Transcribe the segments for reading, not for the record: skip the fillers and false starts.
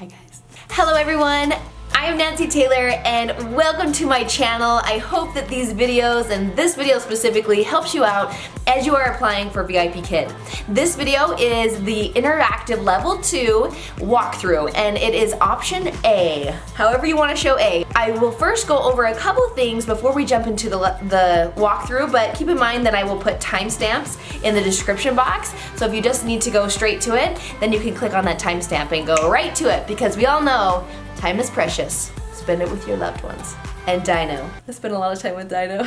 Hi guys. Hello everyone. I am Nancy Taylor and welcome to my channel. I hope that these videos and this video specifically helps you out as you are applying for VIPKid. This video is the interactive level 2 walkthrough and it is option A, however you want to show A. I will first go over a couple things before we jump into the walkthrough, but keep in mind that I will put timestamps in the description box, so if you just need to go straight to it, then you can click on that timestamp and go right to it, because we all know time is precious. Spend it with your loved ones. And Dino. I spent a lot of time with Dino.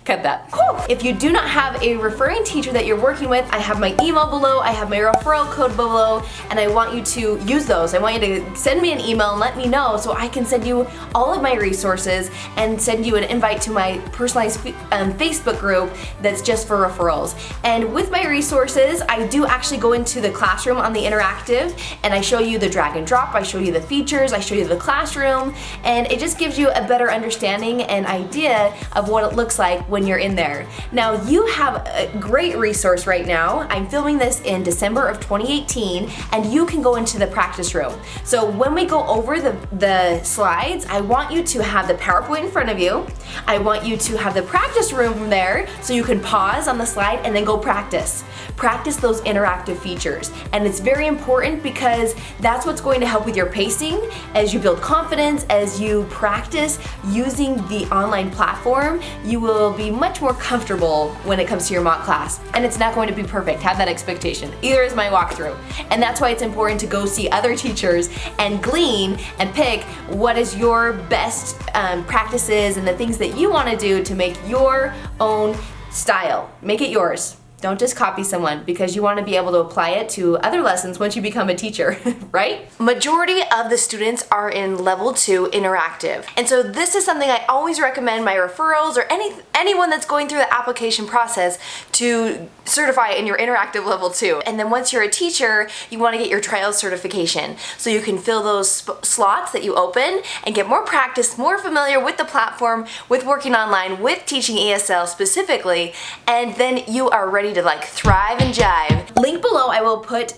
Cut that. Whew. If you do not have a referring teacher that you're working with, I have my email below, I have my referral code below, and I want you to use those. I want you to send me an email and let me know so I can send you all of my resources and send you an invite to my personalized Facebook group that's just for referrals. And with my resources, I do actually go into the classroom on the interactive and I show you the drag and drop, I show you the features, I show you the classroom, and it just gives you a better understanding and idea of what it looks like when you're in there. Now you have a great resource right now. I'm filming this in December of 2018 and you can go into the practice room. So when we go over the slides, I want you to have the PowerPoint in front of you. I want you to have the practice room there so you can pause on the slide and then go practice. Practice those interactive features. And it's very important because that's what's going to help with your pacing as you build confidence, as you practice using the online platform. You will be much more comfortable when it comes to your mock class. And it's not going to be perfect, have that expectation. Either is my walkthrough. And that's why it's important to go see other teachers and glean and pick what is your best practices and the things that you want to do to make your own style. Make it yours. Don't just copy someone, because you want to be able to apply it to other lessons once you become a teacher, right? Majority of the students are in level 2 interactive. And so this is something I always recommend my referrals or anyone that's going through the application process to certify in your interactive level 2. And then once you're a teacher, you want to get your trials certification. So you can fill those slots that you open and get more practice, more familiar with the platform, with working online, with teaching ESL specifically, and then you are ready to like thrive and jive. Link below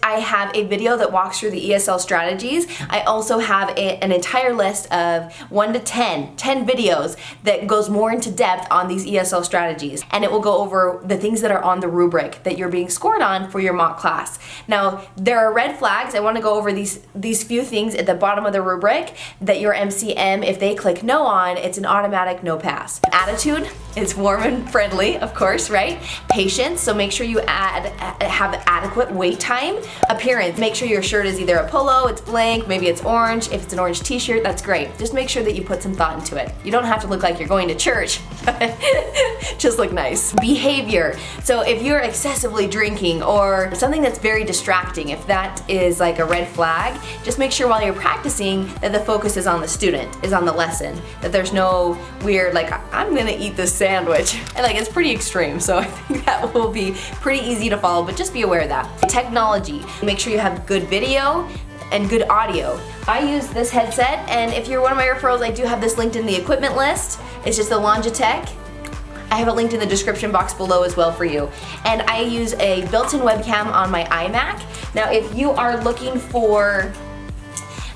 I have a video that walks through the ESL strategies. I also have an entire list of 1 to 10 videos that goes more into depth on these ESL strategies, and it will go over the things that are on the rubric that you're being scored on for your mock class. Now there are red flags. I want to go over these few things at the bottom of the rubric that your MCM, if they click no on, it's an automatic no pass. Attitude, it's warm and friendly, of course, right? Patience, so make sure you have adequate wait time. Appearance, make sure your shirt is either a polo, it's blank, maybe it's orange. If it's an orange t-shirt, that's great. Just make sure that you put some thought into it. You don't have to look like you're going to church. Just look nice. Behavior, so if you're excessively drinking or something that's very distracting, if that is like a red flag, just make sure while you're practicing that the focus is on the student, is on the lesson, that there's no weird like, I'm gonna eat this sandwich. And like, it's pretty extreme, so I think that will be pretty easy to follow, but just be aware of that. Technology, make sure you have good video and good audio. I use this headset, and if you're one of my referrals, I do have this linked in the equipment list. It's just the Longitech. I have it linked in the description box below as well for you. And I use a built-in webcam on my iMac. Now if you are looking for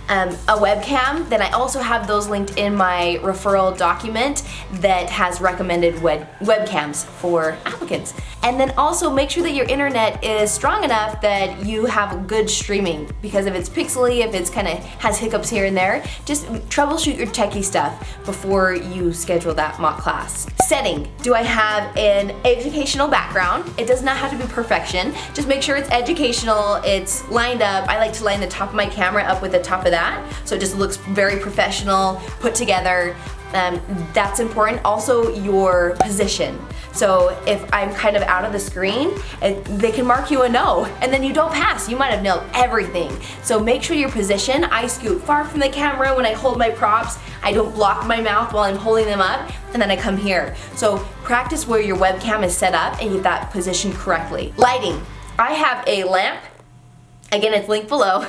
a webcam, then I also have those linked in my referral document that has recommended webcams for applicants. And then also make sure that your internet is strong enough that you have good streaming, because if it's pixely, if it's kind of has hiccups here and there, just troubleshoot your techie stuff before you schedule that mock class. Setting, do I have an educational background? It does not have to be perfection. Just make sure it's educational, it's lined up. I like to line the top of my camera up with the top of that, so it just looks very professional, put together. That's important. Also your position. So if I'm kind of out of the screen, they can mark you a no, and then you don't pass. You might have nailed everything. So make sure your position, I scoot far from the camera when I hold my props. I don't block my mouth while I'm holding them up, and then I come here. So practice where your webcam is set up and get that position correctly. Lighting. I have a lamp. Again, it's linked below.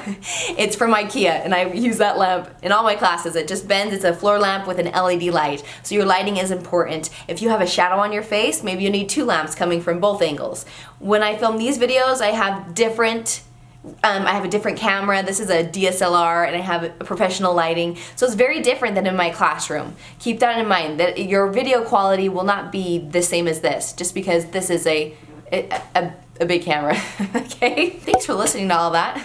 It's from IKEA, and I use that lamp in all my classes. It just bends. It's a floor lamp with an LED light. So your lighting is important. If you have a shadow on your face, maybe you need 2 lamps coming from both angles. When I film these videos, I have different I have a different camera. This is a DSLR and I have a professional lighting. So it's very different than in my classroom. Keep that in mind, that your video quality will not be the same as this, just because this is a big camera, okay? Thanks for listening to all that.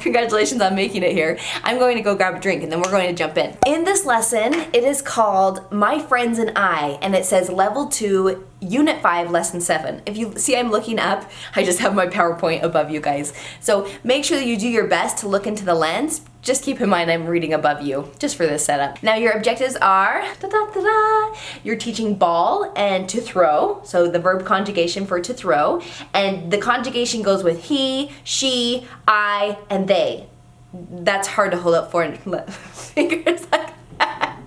Congratulations on making it here. I'm going to go grab a drink and then we're going to jump in. In this lesson, it is called My Friends and I, and it says Level 2, Unit 5, Lesson 7. If you see I'm looking up, I just have my PowerPoint above you guys. So make sure that you do your best to look into the lens. Just keep in mind I'm reading above you, just for this setup. Now your objectives are, you're teaching ball and to throw, so the verb conjugation for to throw, and the conjugation goes with he, she, I, and they. That's hard to hold up for fingers like that.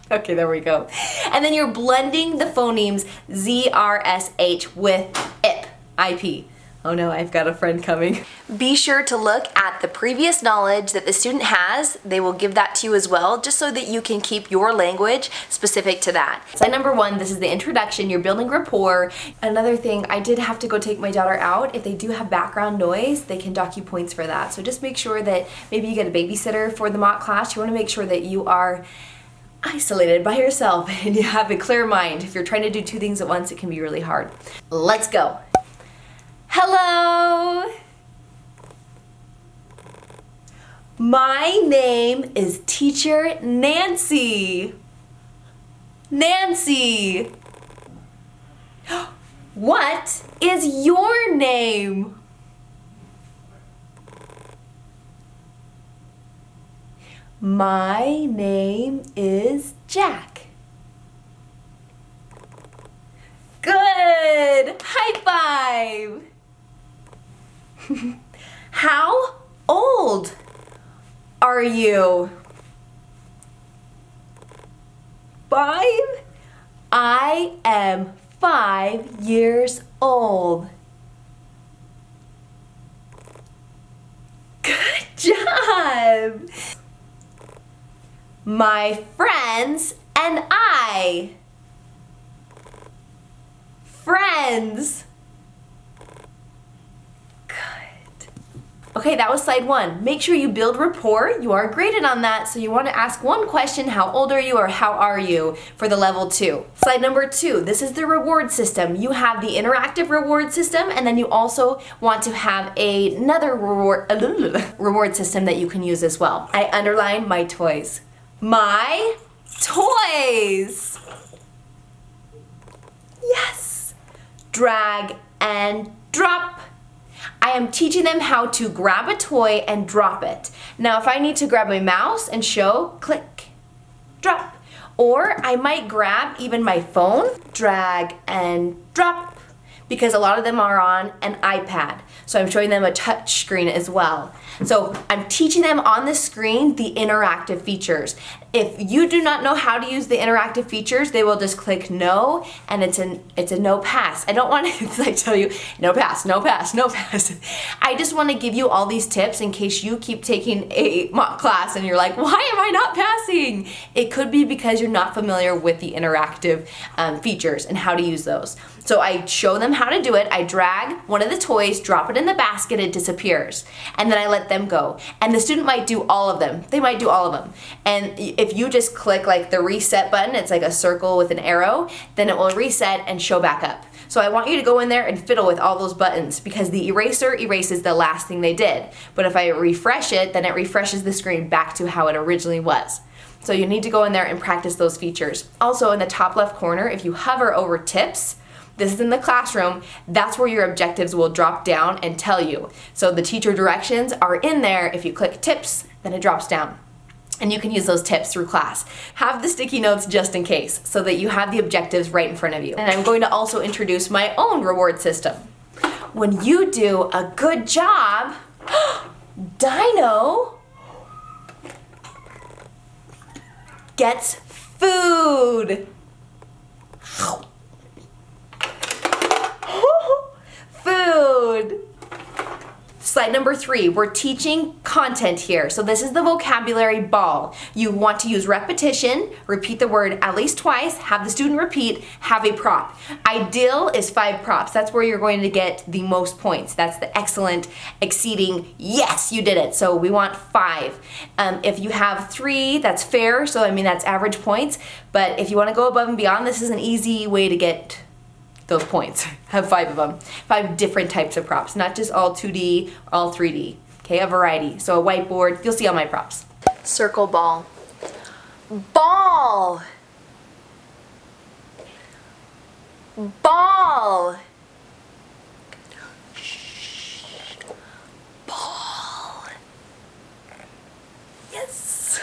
Okay, there we go. And then you're blending the phonemes Z-R-S-H with IP, IP. Oh no, I've got a friend coming. Be sure to look at the previous knowledge that the student has. They will give that to you as well, just so that you can keep your language specific to that. Slide number 1, this is the introduction. You're building rapport. Another thing, I did have to go take my daughter out. If they do have background noise, they can dock you points for that. So just make sure that maybe you get a babysitter for the mock class. You want to make sure that you are isolated by yourself and you have a clear mind. If you're trying to do 2 things at once, it can be really hard. Let's go. Hello! My name is Teacher Nancy. Nancy! What is your name? My name is Jack. Good! High five! How old are you? 5? I am 5 years old. Good job! My friends and I. Friends. Okay, that was slide 1. Make sure you build rapport. You are graded on that, so you want to ask one question, how old are you or how are you, for the level 2. Slide number 2, this is the reward system. You have the interactive reward system, and then you also want to have another reward system that you can use as well. I underline my toys. My toys! Yes! Drag and drop. I am teaching them how to grab a toy and drop it. Now if I need to grab a mouse and show, click, drop. Or I might grab even my phone, drag and drop, because a lot of them are on an iPad. So I'm showing them a touch screen as well. So I'm teaching them on the screen the interactive features. If you do not know how to use the interactive features, they will just click no, and it's a no pass. I don't want to like tell you no pass, no pass, no pass. I just want to give you all these tips in case you keep taking a mock class and you're like, why am I not passing? It could be because you're not familiar with the interactive features and how to use those. So I show them how to do it. I drag one of the toys, drop it in the basket, it disappears. And then I let them go. And the student might do all of them. They might do all of them. And if you just click like the reset button, it's like a circle with an arrow, then it will reset and show back up. So I want you to go in there and fiddle with all those buttons, because the eraser erases the last thing they did. But if I refresh it, then it refreshes the screen back to how it originally was. So you need to go in there and practice those features. Also in the top left corner, if you hover over tips, this is in the classroom, that's where your objectives will drop down and tell you. So the teacher directions are in there. If you click tips, then it drops down. And you can use those tips through class. Have the sticky notes just in case, so that you have the objectives right in front of you. And I'm going to also introduce my own reward system. When you do a good job, Dino gets food. Food. Slide number 3, we're teaching content here. So this is the vocabulary ball. You want to use repetition, repeat the word at least twice, have the student repeat, have a prop. Ideal is 5 props. That's where you're going to get the most points. That's the excellent, exceeding, yes, you did it. So we want 5. If you have 3, that's fair. So I mean, that's average points. But if you want to go above and beyond, this is an easy way to get those points. Have 5 of them. 5 different types of props, not just all 2D, all 3D. Okay, a variety. So a whiteboard, you'll see all my props. Circle ball. Ball. Ball. Ball. Yes.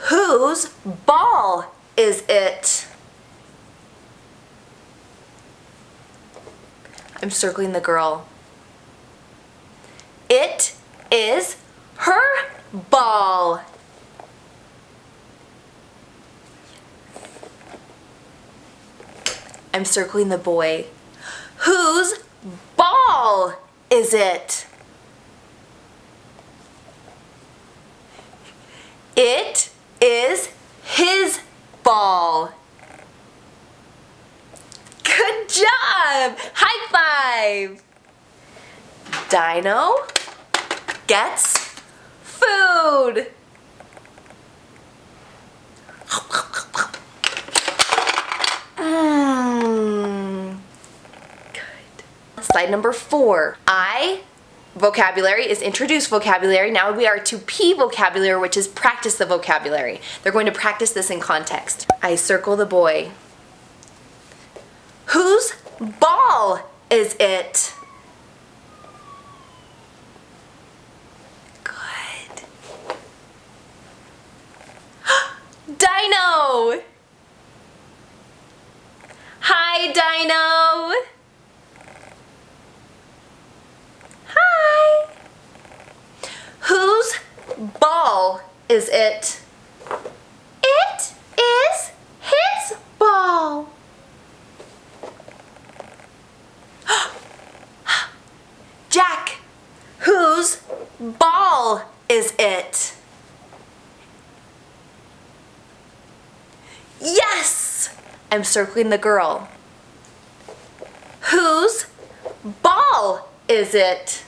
Whose ball is it? I'm circling the girl. It is her ball. I'm circling the boy. Whose ball is it? It is his ball. Good job! High five! Dino gets food. Good. Slide number 4. I vocabulary is introduce vocabulary. Now we are to P vocabulary, which is practice the vocabulary. They're going to practice this in context. I circle the boy. Whose ball is it? Good. Dino! Hi, Dino! Hi! Whose ball is it? It is his ball. Jack, whose ball is it? Yes! I'm circling the girl. Whose ball is it?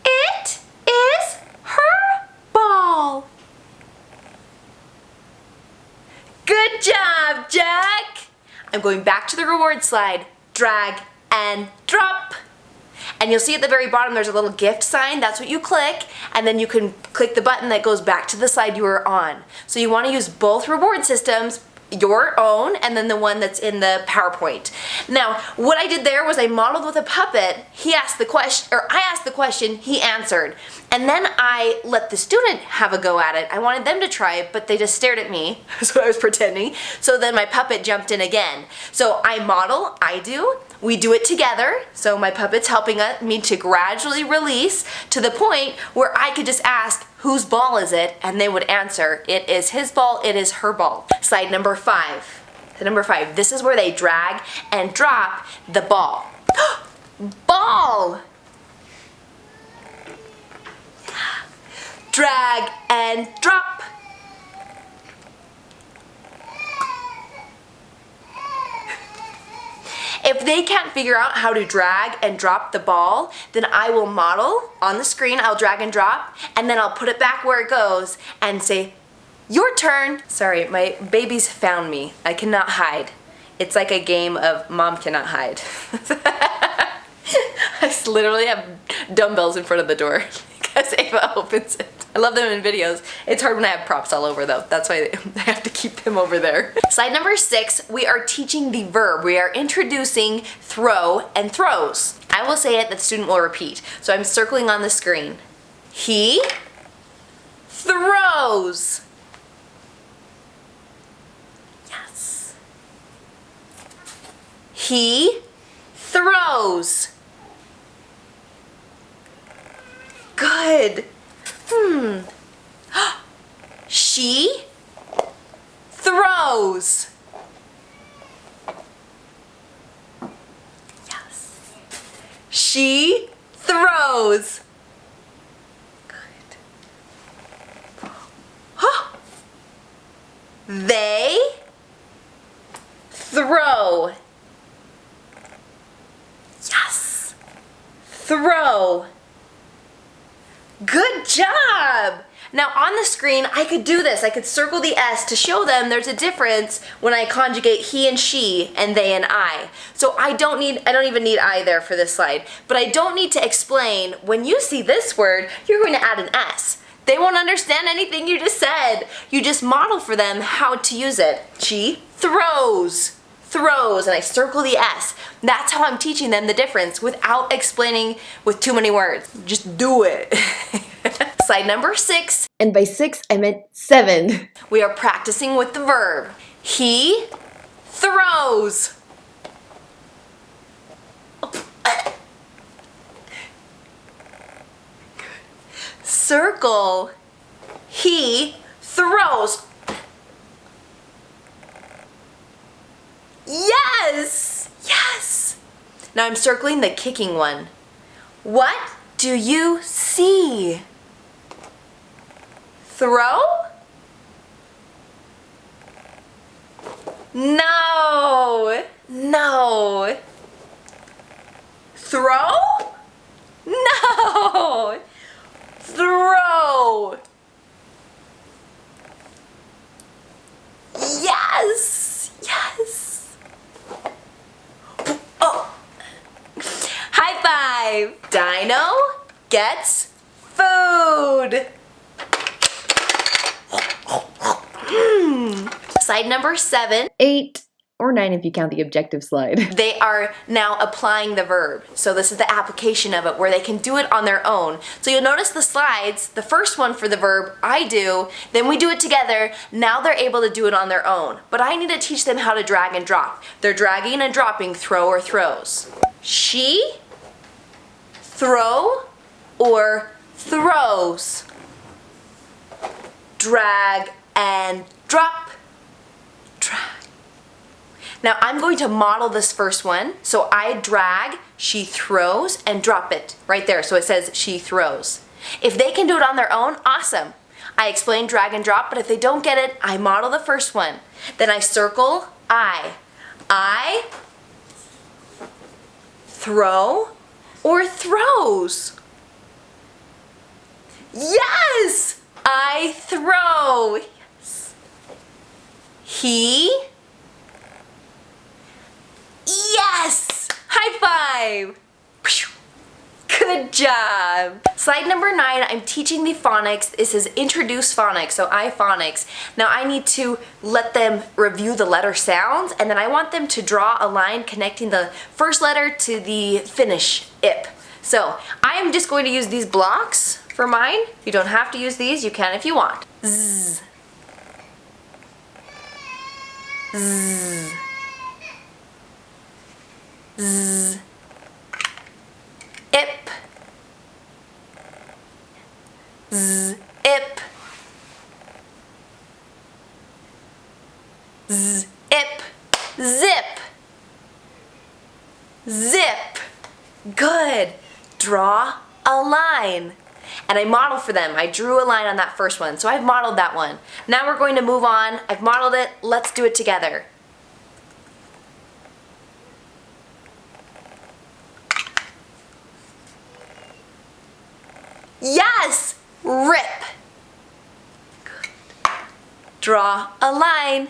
It is her ball. Good job, Jack! I'm going back to the reward slide. Drag and drop. And you'll see at the very bottom there's a little gift sign. That's what you click, and then you can click the button that goes back to the slide you were on. So you want to use both reward systems, your own and then the one that's in the PowerPoint. Now, what I did there was I modeled with a puppet. He asked the question, or I asked the question, he answered. And then I let the student have a go at it. I wanted them to try it, but they just stared at me. That's what I was pretending. So then my puppet jumped in again. So I model, I do, we do it together. So my puppet's helping me to gradually release to the point where I could just ask, whose ball is it? And they would answer, it is his ball, it is her ball. Slide number 5. So number 5, this is where they drag and drop the ball. Ball! Drag and drop. If they can't figure out how to drag and drop the ball, then I will model on the screen, I'll drag and drop, and then I'll put it back where it goes and say, your turn. Sorry, my babies found me. I cannot hide. It's like a game of mom cannot hide. I literally have dumbbells in front of the door because Ava opens it. I love them in videos. It's hard when I have props all over though. That's why I have to keep them over there. Slide number 6, we are teaching the verb. We are introducing throw and throws. I will say it, the student will repeat. So I'm circling on the screen. He throws. Yes. He throws. Good. She throws. Yes. She throws. Good. Huh. They throw. Yes. Throw. Good job. Now on the screen, I could do this. I could circle the S to show them there's a difference when I conjugate he and she and they and I. So I don't even need I there for this slide, but I don't need to explain when you see this word, you're going to add an S. They won't understand anything you just said. You just model for them how to use it. She throws. Throws, and I circle the S. That's how I'm teaching them the difference without explaining with too many words. Just do it. Slide number 6. And by 6, I meant 7. We are practicing with the verb. He throws. Circle. He throws. Yes! Yes! Now I'm circling the kicking one. What do you see? Throw? No! No! Throw? No! Throw! Yes! Yes! Oh! High five! Dino gets food! Slide number 7. 8 or 9 if you count the objective slide. They are now applying the verb. So this is the application of it where they can do it on their own. So you'll notice the slides, the first one for the verb, I do, then we do it together. Now they're able to do it on their own. But I need to teach them how to drag and drop. They're dragging and dropping throw or throws. She, throw or throws. Drag and drop. Drag. Now I'm going to model this first one. So I drag, she throws, and drop it right there. So it says she throws. If they can do it on their own, awesome. I explain drag and drop, but if they don't get it, I model the first one. Then I circle I. I throw or throws. Yes! I throw. Yes. He. Yes! High five! Good job! Slide number 9, I'm teaching the phonics. This is introduce phonics, so I Phonics. Now I need to let them review the letter sounds, and then I want them to draw a line connecting the first letter to the finish, ip. So I am just going to use these blocks for mine. You don't have to use these, you can if you want. Zzz. Zzz. Zzz. Ip. Z, ip. Z, ip. Zip. Zip. Good. Draw a line. And I model for them. I drew a line on that first one. So I've modeled that one. Now we're going to move on. I've modeled it. Let's do it together. Yes! Rip. Good. Draw a line.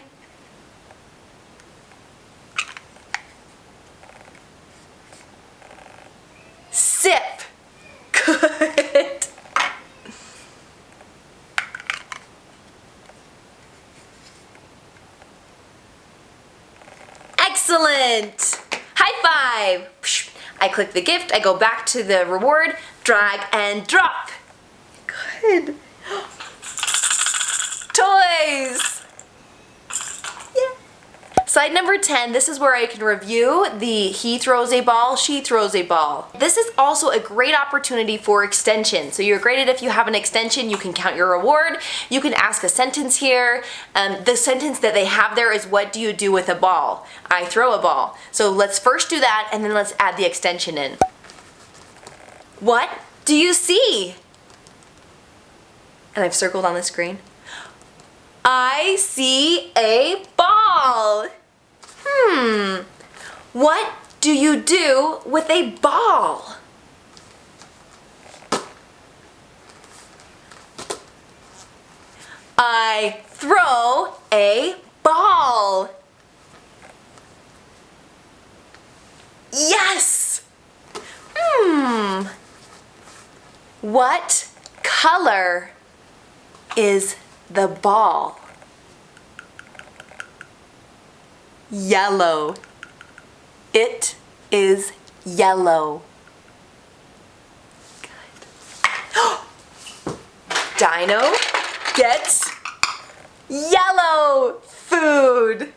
Sip. Good. Excellent. High five. I click the gift, I go back to the reward, drag and drop. Good. Toys. Yeah. Slide number 10, this is where I can review the he throws a ball, she throws a ball. This is also a great opportunity for extension. So you're graded if you have an extension, you can count your reward, you can ask a sentence here. The sentence that they have there is, what do you do with a ball? I throw a ball. So let's first do that and then let's add the extension in. What do you see? And I've circled on the screen. I see a ball. What do you do with a ball? I throw a ball. Yes! What color is the ball? Yellow. It is yellow. Good. Dino gets yellow food.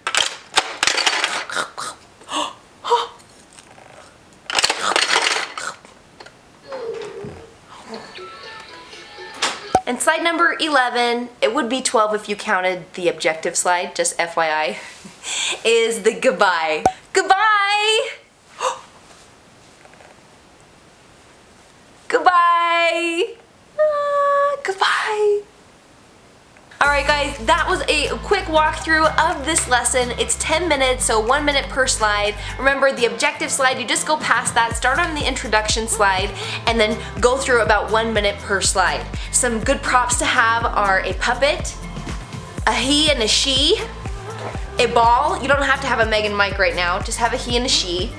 And slide number 11, it would be 12 if you counted the objective slide, just FYI, is the goodbye. Goodbye! Goodbye! Goodbye! Alright guys, that was a quick walkthrough of this lesson. It's 10 minutes, so 1 minute per slide. Remember, the objective slide, you just go past that, start on the introduction slide, and then go through about 1 minute per slide. Some good props to have are a puppet, a he and a she, a ball. You don't have to have a Meg and Mike right now, just have a he and a she.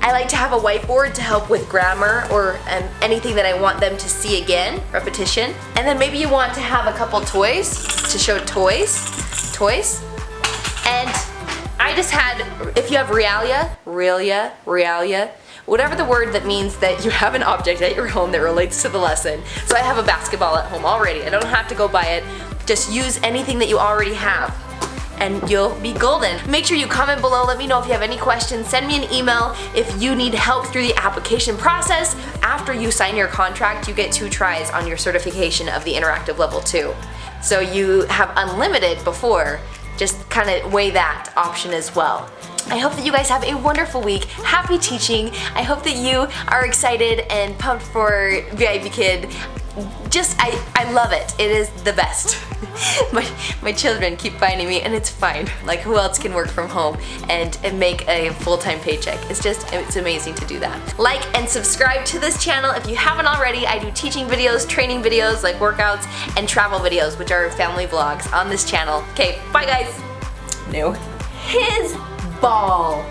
I like to have a whiteboard to help with grammar or anything that I want them to see again, repetition. And then maybe you want to have a couple toys to show toys. And I just had, if you have realia, whatever the word that means that you have an object at your home that relates to the lesson. So I have a basketball at home already. I don't have to go buy it. Just use anything that you already have, and you'll be golden. Make sure you comment below, let me know if you have any questions, send me an email if you need help through the application process. After you sign your contract, you get 2 tries on your certification of the interactive level 2. So you have unlimited before, just kind of weigh that option as well. I hope that you guys have a wonderful week. Happy teaching. I hope that you are excited and pumped for VIPKid. I love it. It is the best. My children keep finding me, and it's fine. Like, who else can work from home and make a full-time paycheck? It's amazing to do that. Like and subscribe to this channel if you haven't already. I do teaching videos, training videos like workouts, and travel videos, which are family vlogs on this channel. Okay, bye guys. No. His ball.